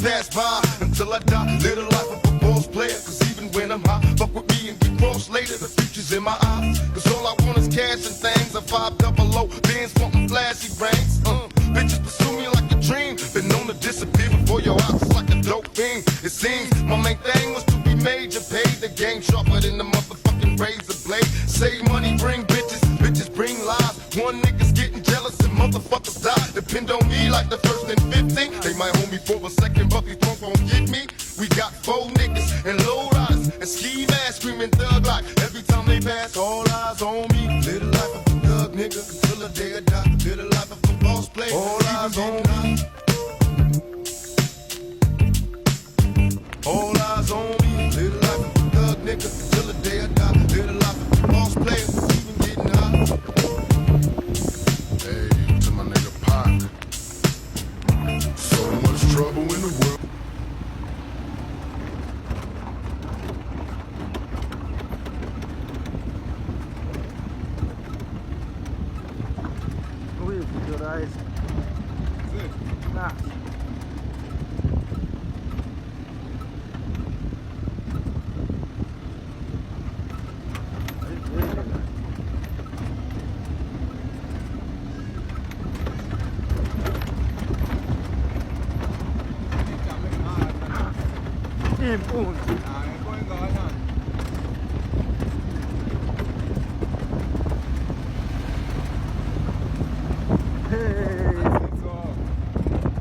pass by until I die. Live the life of a boss player, cause even when I'm high, fuck with me and get crossed later. The future's in my eyes, cause all I want is cash and things. A 500 bands wanting flashy rings. Bitches pursue me like a dream. Been known to disappear before your eyes, it's like a dope fiend. It seems my main thing was to be major, paid the game sharper than the motherfucking razor blade. Save money, bring bitches, bitches bring lies. One nigga's getting jealous and motherfuckers die. Depend on me like the first and 15. They might hold me for a second, but these punks won't get me. We got 4 niggas and low riders and ski masks screaming thug like every time they pass. All eyes on me. Live the life of a thug nigga until the day I die. Live the life of a boss player. All eyes on me. All eyes on me. Live the life of a thug nigga until the day I die. Live the life of a boss player. Even getting high. Hey, to my nigga Pac. So much trouble in the world. Guys, nah.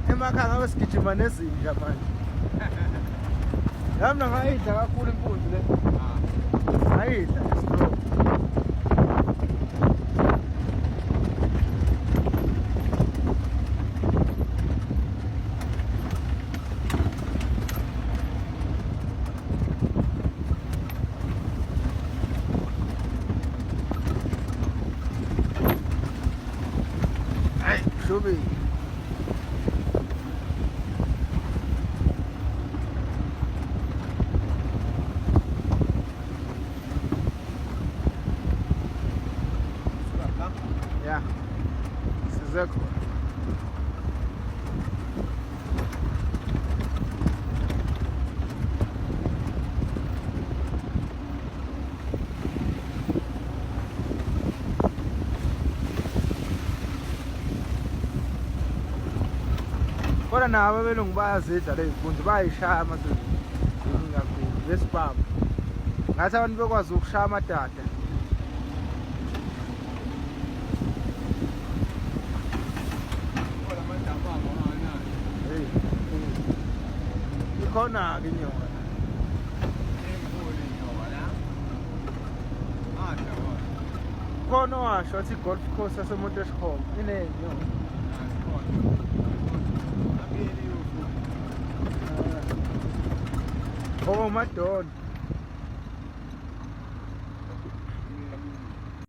Emakhaya besigijima nezinja manje. Yami ngayidla kakhulu impunzi le. Ngayidla stop. Hey, Shubi. Yeah, Suzeko. Kodwa nabo belungu bayazidla ley'mpunzi bayayishaya amasizini kakhulu lesibhamu. Ngathi abantu bekwazi ukushaya amadada. Ikhona-ke inyoka. Khona owasho wathi i-golf course yasemuntu esikhomba iney'nyoka. Oh, Madonna.